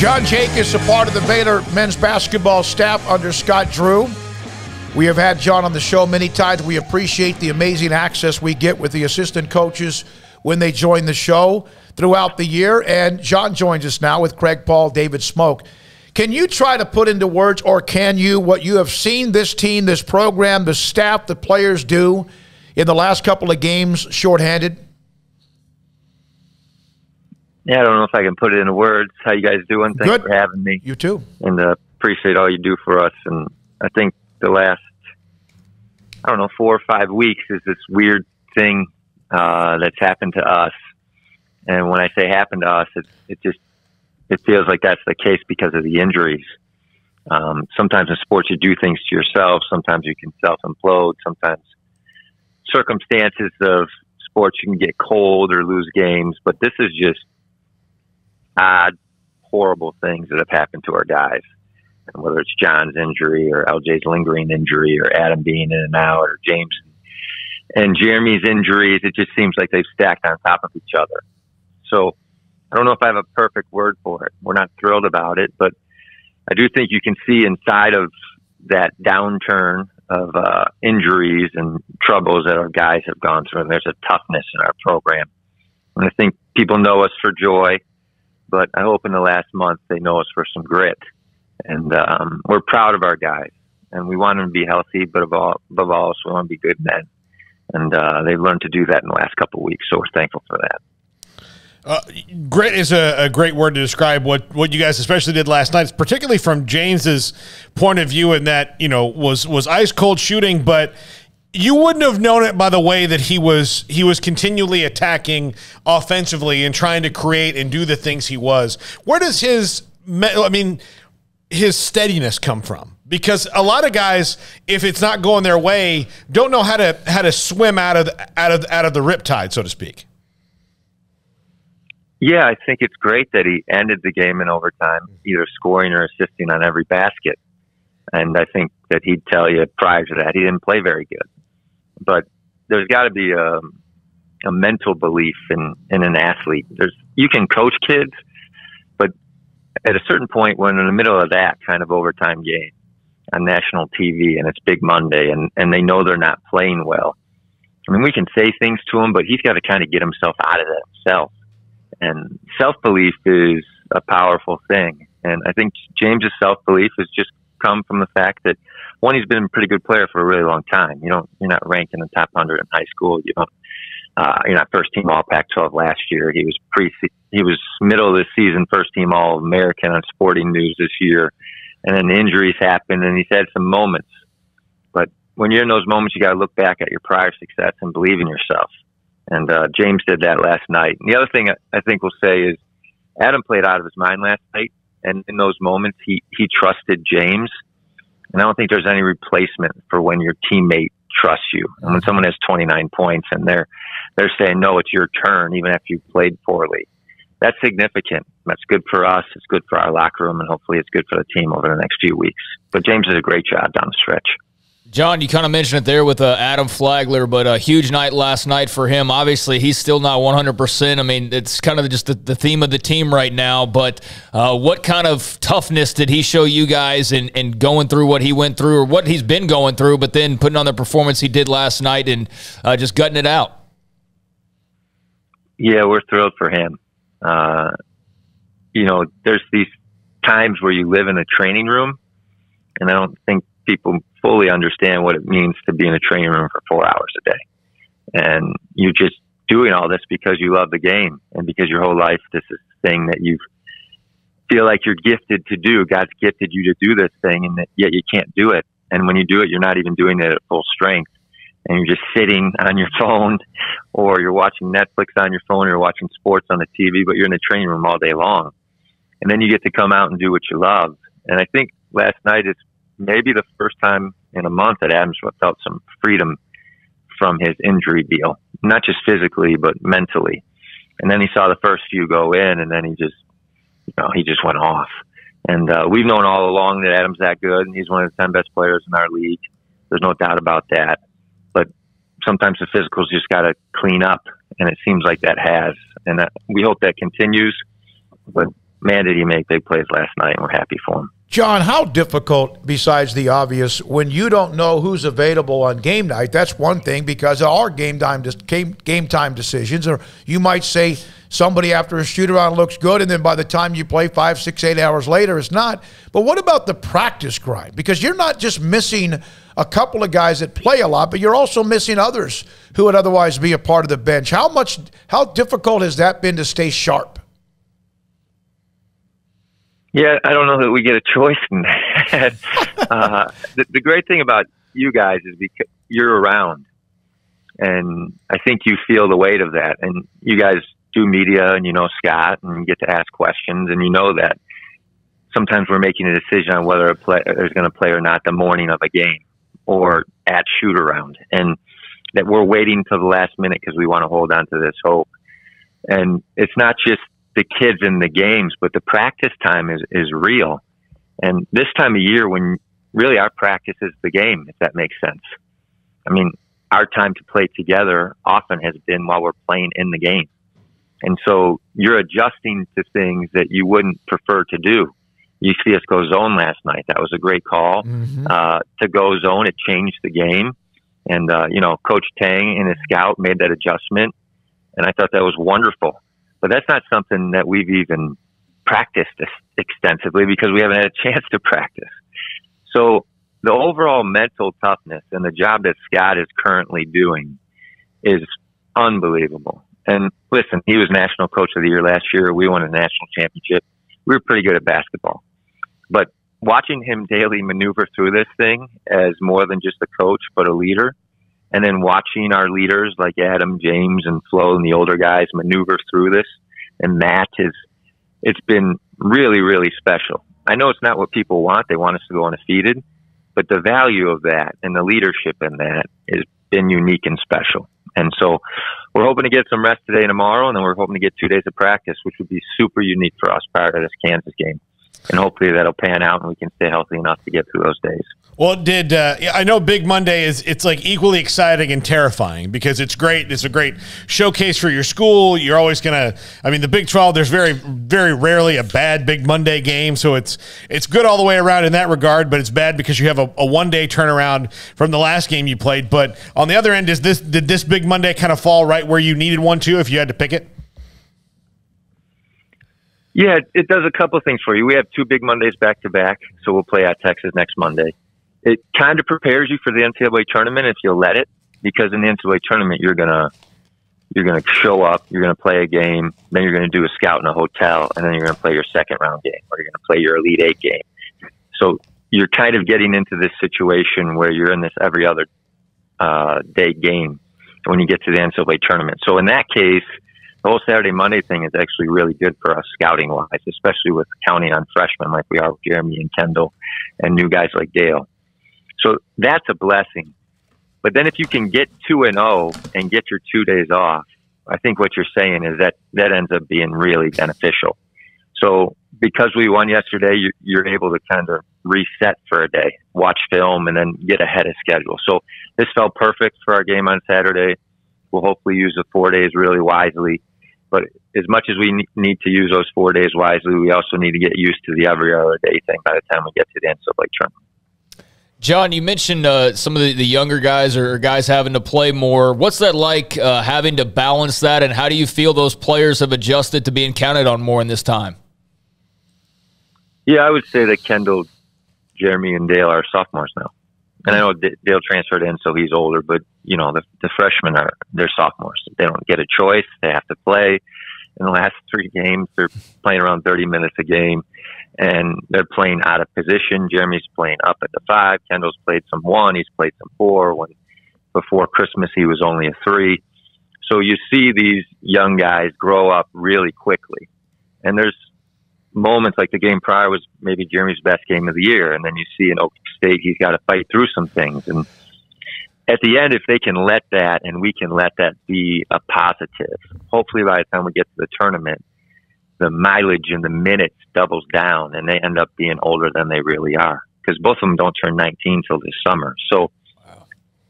John Jakus, a part of the Baylor men's basketball staff under Scott Drew. We have had John on the show many times. We appreciate the amazing access we get with the assistant coaches when they join the show throughout the year. And John joins us now with Craig Paul, David Smoak. Can you try to put into words, or can you, what you have seen this team, this program, the staff, the players do in the last couple of games shorthanded? Yeah, I don't know if I can put it into words. How you guys doing? Thanks Good. for having me. You too. And appreciate all you do for us. And I think the last, 4 or 5 weeks is this weird thing that's happened to us. And when I say happened to us, it feels like that's the case because of the injuries. Sometimes in sports you do things to yourself. Sometimes you can self-implode. Sometimes circumstances of sports you can get cold or lose games. But this is just odd, horrible things that have happened to our guys. And whether it's John's injury or LJ's lingering injury or Adam being in and out or James and Jeremy's injuries, it just seems like they've stacked on top of each other. So I don't know if I have a perfect word for it. We're not thrilled about it, but I do think you can see inside of that downturn of injuries and troubles that our guys have gone through. And there's a toughness in our program. And I think people know us for joy, but I hope in the last month they know us for some grit. And we're proud of our guys, and we want them to be healthy, but above all, we want to be good men. And they've learned to do that in the last couple of weeks, so we're thankful for that. Grit is a great word to describe what you guys especially did last night, particularly from James's point of view, in that, was ice cold shooting, but you wouldn't have known it by the way that he was continually attacking offensively and trying to create and do the things he was. Where does his steadiness come from? Because a lot of guys, if it's not going their way, don't know how to swim out of the riptide, so to speak. Yeah, I think it's great that he ended the game in overtime, either scoring or assisting on every basket. And I think that he'd tell you prior to that he didn't play very good. But there's got to be a mental belief in an athlete. You can coach kids, but at a certain point, when in the middle of that kind of overtime game on national TV and it's Big Monday and they know they're not playing well, I mean, we can say things to him, but he's got to kind of get himself out of that himself. And self-belief is a powerful thing. And I think James's self-belief has just come from the fact that, one, he's been a pretty good player for a really long time. You're not ranked in the top 100 in high school. You're not first team All Pac-12 last year. He was middle of the season first team All American on Sporting News this year. And then the injuries happened and he's had some moments. But when you're in those moments, you got to look back at your prior success and believe in yourself. And James did that last night. And the other thing I think we'll say is Adam played out of his mind last night. And in those moments, he trusted James. And I don't think there's any replacement for when your teammate trusts you. And when someone has 29 points and they're saying, no, it's your turn, even after you've played poorly, that's significant. That's good for us. It's good for our locker room, and hopefully it's good for the team over the next few weeks. But James did a great job down the stretch. John, you kind of mentioned it there with Adam Flagler, but a huge night last night for him. Obviously, he's still not 100%. I mean, it's kind of just the theme of the team right now, but what kind of toughness did he show you guys in going through what he went through or what he's been going through, but then putting on the performance he did last night and just gutting it out? Yeah, we're thrilled for him. There's these times where you live in a training room, and I don't think people fully understand what it means to be in a training room for 4 hours a day. And you're just doing all this because you love the game and because your whole life this is the thing that you feel like you're gifted to do. God's gifted you to do this thing, and yet you can't do it. And when you do it, you're not even doing it at full strength. And you're just sitting on your phone, or you're watching Netflix on your phone, or you're watching sports on the TV, but you're in the training room all day long. And then you get to come out and do what you love. And I think last night is maybe the first time in a month that Adams felt some freedom from his injury deal, not just physically, but mentally. And then he saw the first few go in, and then he just went off. And we've known all along that Adam's that good, and he's one of the 10 best players in our league. There's no doubt about that. But sometimes the physicals just got to clean up, and it seems like that has. And we hope that continues. But man, did he make big plays last night, and we're happy for him. John, how difficult, besides the obvious, when you don't know who's available on game night? That's one thing, because there are game time decisions, or you might say somebody after a shoot-around looks good, and then by the time you play 5, 6, 8 hours later, it's not. But what about the practice grind? Because you're not just missing a couple of guys that play a lot, but you're also missing others who would otherwise be a part of the bench. How difficult has that been to stay sharp? Yeah, I don't know that we get a choice in that. The great thing about you guys is because you're around, and I think you feel the weight of that. And you guys do media, and you know Scott, and you get to ask questions, and you know that sometimes we're making a decision on whether a player is going to play or not the morning of a game or at shoot-around, and that we're waiting till the last minute because we want to hold on to this hope. And it's not just the kids in the games, but the practice time is real. And this time of year, when really our practice is the game, if that makes sense. I mean, our time to play together often has been while we're playing in the game. And so you're adjusting to things that you wouldn't prefer to do. You see us go zone last night. That was a great call. To go zone, it changed the game. And, Coach Tang and his scout made that adjustment. And I thought that was wonderful. But that's not something that we've even practiced extensively because we haven't had a chance to practice. So the overall mental toughness and the job that Scott is currently doing is unbelievable. And listen, he was National Coach of the Year last year. We won a national championship. We were pretty good at basketball. But watching him daily maneuver through this thing as more than just a coach, but a leader, and then watching our leaders like Adam, James, and Flo and the older guys maneuver through this, and Matt, it's been really, really special. I know it's not what people want. They want us to go undefeated, but the value of that and the leadership in that has been unique and special. And so we're hoping to get some rest today and tomorrow, and then we're hoping to get 2 days of practice, which would be super unique for us prior to this Kansas game. And hopefully that'll pan out and we can stay healthy enough to get through those days. Well, I know Big Monday it's like equally exciting and terrifying because it's great. It's a great showcase for your school. You're always going to, the Big 12, there's very, very rarely a bad Big Monday game. So it's good all the way around in that regard, but it's bad because you have a one-day turnaround from the last game you played. But on the other end, did this Big Monday kind of fall right where you needed one to if you had to pick it? Yeah, it does a couple of things for you. We have 2 Big Mondays back-to-back, so we'll play at Texas next Monday. It kind of prepares you for the NCAA tournament if you'll let it, because in the NCAA tournament, you're gonna show up, you're gonna play a game, then you're gonna do a scout in a hotel, and then you're gonna play your second-round game, or you're gonna play your Elite Eight game. So you're kind of getting into this situation where you're in this every other day game when you get to the NCAA tournament. So in that case, the whole Saturday, Monday thing is actually really good for us scouting-wise, especially with counting on freshmen like we are with Jeremy and Kendall and new guys like Dale. So that's a blessing. But then if you can get 2-0 and get your 2 days off, I think what you're saying is that ends up being really beneficial. So because we won yesterday, you're able to kind of reset for a day, watch film, and then get ahead of schedule. So this felt perfect for our game on Saturday. We'll hopefully use the 4 days really wisely. But as much as we need to use those 4 days wisely, we also need to get used to the every other day thing by the time we get to the NCAA tournament. John, you mentioned some of the younger guys or guys having to play more. What's that like having to balance that, and how do you feel those players have adjusted to being counted on more in this time? Yeah, I would say that Kendall, Jeremy, and Dale are sophomores now. And I know Dale transferred in, so he's older, but, the freshmen they're sophomores. They don't get a choice. They have to play. In the last 3 games, they're playing around 30 minutes a game, and they're playing out of position. Jeremy's playing up at the 5. Kendall's played some 1. He's played some 4. When before Christmas, he was only a 3. So you see these young guys grow up really quickly. And there's moments like the game prior was maybe Jeremy's best game of the year. And then you see in Oak State, he's got to fight through some things. And at the end, if they can let that and we can let that be a positive, hopefully by the time we get to the tournament, the mileage and the minutes doubles down and they end up being older than they really are. Because both of them don't turn 19 till this summer. So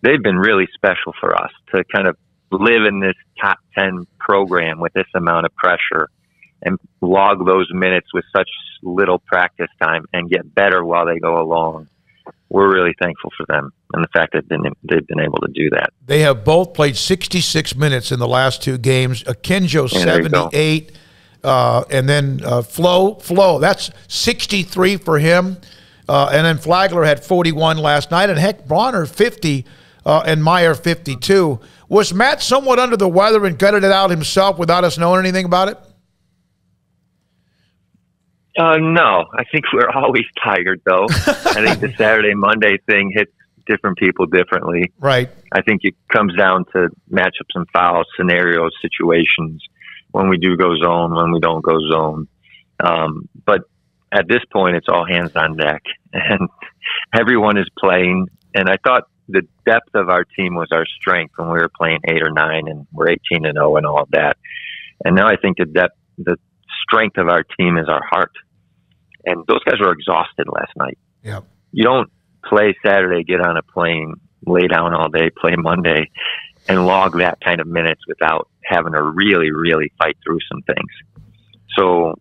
they've been really special for us to kind of live in this top 10 program with this amount of pressure and log those minutes with such little practice time and get better while they go along. We're really thankful for them and the fact that they've been able to do that. They have both played 66 minutes in the last 2 games. Akinjo, 78, and then Flo, that's 63 for him. And then Flagler had 41 last night, and heck, Bronner 50, and Meyer 52. Was Matt somewhat under the weather and gutted it out himself without us knowing anything about it? No, I think we're always tired, though. I think the Saturday-Monday thing hits different people differently. Right. I think it comes down to matchups and foul scenarios, situations, when we do go zone, when we don't go zone. But at this point, it's all hands on deck, and everyone is playing. And I thought the depth of our team was our strength when we were playing 8 or 9, and we're 18-0 and all of that. And now I think the strength of our team is our heart. And those guys were exhausted last night. Yeah. You don't play Saturday, get on a plane, lay down all day, play Monday, and log that kind of minutes without having to really, really fight through some things. So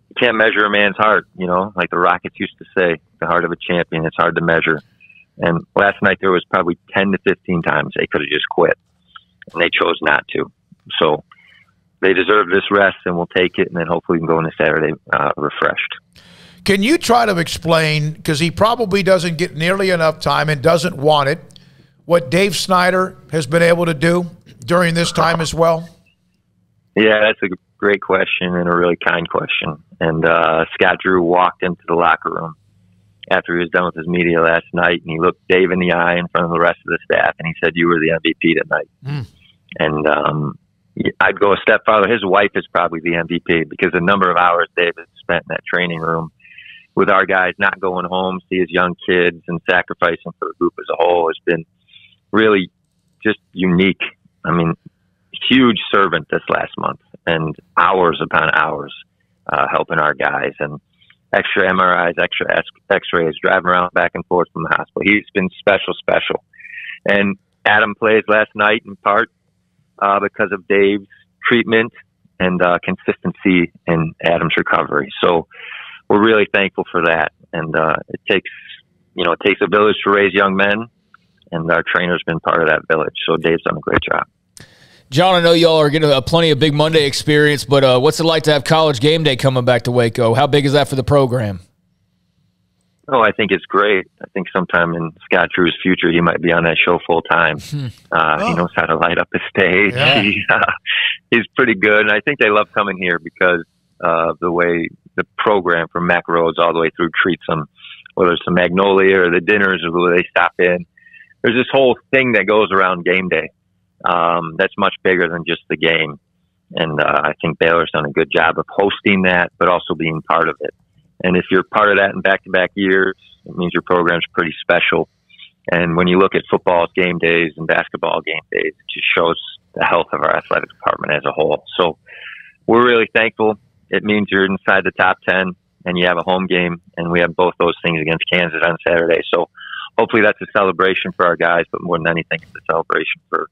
you can't measure a man's heart, like the Rockets used to say, the heart of a champion. It's hard to measure. And last night there was probably 10 to 15 times they could have just quit, and they chose not to. So they deserve this rest, and we'll take it, and then hopefully we can go into Saturday refreshed. Can you try to explain, because he probably doesn't get nearly enough time and doesn't want it, what Dave Snyder has been able to do during this time as well? Yeah, that's a great question and a really kind question. And Scott Drew walked into the locker room after he was done with his media last night, and he looked Dave in the eye in front of the rest of the staff, and he said, "You were the MVP tonight." And I'd go a step farther. His wife is probably the MVP, because the number of hours David spent in that training room with our guys, not going home, see his young kids, and sacrificing for the group as a whole has been really just unique. I mean, huge servant this last month, and hours upon hours helping our guys, and extra MRIs, extra x-rays, driving around back and forth from the hospital. He's been special. And Adam plays last night in part because of Dave's treatment and consistency in Adam's recovery. So we're really thankful for that. And it takes a village to raise young men, and our trainer's been part of that village. So Dave's done a great job. John, I know y'all are getting plenty of Big Monday experience, but what's it like to have College Game Day coming back to Waco? How big is that for the program? Oh, I think it's great. I think sometime in Scott Drew's future, he might be on that show full time. He knows how to light up the stage. Yeah. He's pretty good. And I think they love coming here because of the way the program from Mac Roads all the way through treats them, whether it's the Magnolia or the dinners or where they stop in. There's this whole thing that goes around game day. That's much bigger than just the game. And I think Baylor's done a good job of hosting that, but also being part of it. And if you're part of that in back-to-back years, it means your program's pretty special. And when you look at football game days and basketball game days, it just shows the health of our athletic department as a whole. So we're really thankful. It means you're inside the top 10 and you have a home game, and we have both those things against Kansas on Saturday. So hopefully that's a celebration for our guys, but more than anything, it's a celebration for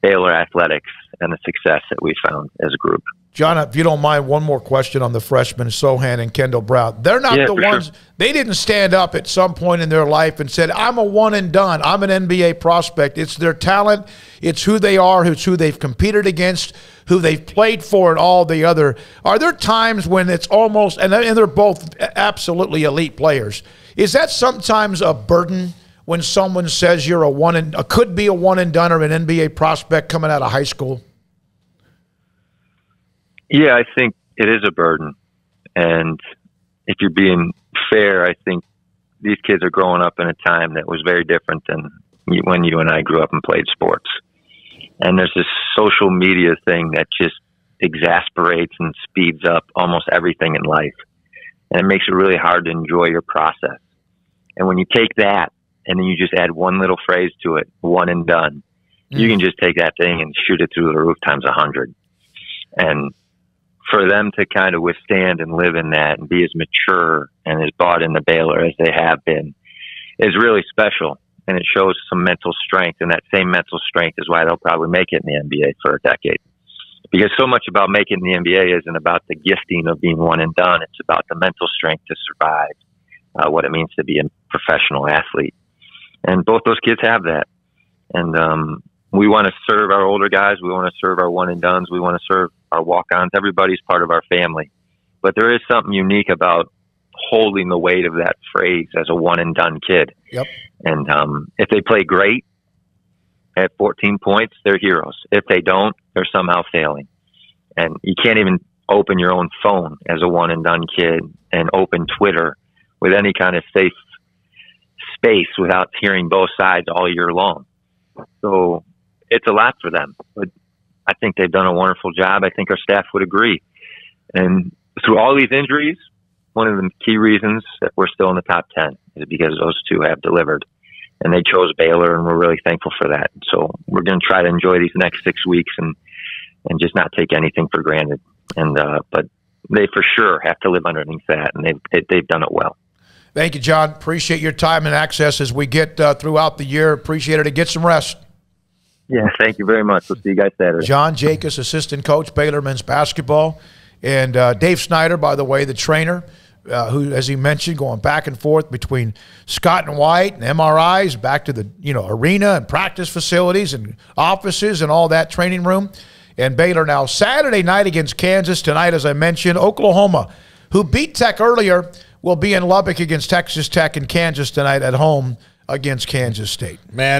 Baylor athletics and the success that we found as a group. John, if you don't mind, one more question on the freshmen, Sochan and Kendall Brown. They're not the ones, sure. They didn't stand up at some point in their life and said, I'm a one and done. I'm an NBA prospect. It's their talent. It's who they are. It's who they've competed against, who they've played for, and all the other. Are there times when it's almost, and they're both absolutely elite players, is that sometimes a burden when someone says you're could be a one and done or an NBA prospect coming out of high school? Yeah, I think it is a burden. And if you're being fair, I think these kids are growing up in a time that was very different than when you and I grew up and played sports. And there's this social media thing that just exasperates and speeds up almost everything in life. And it makes it really hard to enjoy your process. And when you take that and then you just add one little phrase to it, one and done, you can just take that thing and shoot it through the roof times 100. And for them to kind of withstand and live in that and be as mature and as bought into Baylor as they have been is really special. And it shows some mental strength. And that same mental strength is why they'll probably make it in the NBA for a decade. Because so much about making the NBA isn't about the gifting of being one and done. It's about the mental strength to survive, what it means to be a professional athlete. And both those kids have that. And we want to serve our older guys. We want to serve our one and dones. We want to serve our walk-ons. Everybody's part of our family. But there is something unique about holding the weight of that phrase as a one and done kid. Yep. And if they play great at 14 points, they're heroes. If they don't, they're somehow failing. And you can't even open your own phone as a one and done kid and open Twitter with any kind of safe space without hearing both sides all year long. So it's a lot for them, but I think they've done a wonderful job. I think our staff would agree. And through all these injuries, one of the key reasons that we're still in the top 10 is because those two have delivered. And they chose Baylor, and we're really thankful for that. So we're going to try to enjoy these next 6 weeks and just not take anything for granted. And but they for sure have to live underneath that, and they've done it well. Thank you, John. Appreciate your time and access as we get throughout the year. Appreciate it. To get some rest. Yeah, thank you very much. We'll see you guys Saturday. John Jakus, assistant coach, Baylor men's basketball. And Dave Snyder, by the way, the trainer, who, as he mentioned, going back and forth between Scott and White and MRIs, back to the arena and practice facilities and offices and all that, training room. And Baylor now Saturday night against Kansas. Tonight, as I mentioned, Oklahoma, who beat Tech earlier, will be in Lubbock against Texas Tech, and Kansas tonight at home against Kansas State. Man.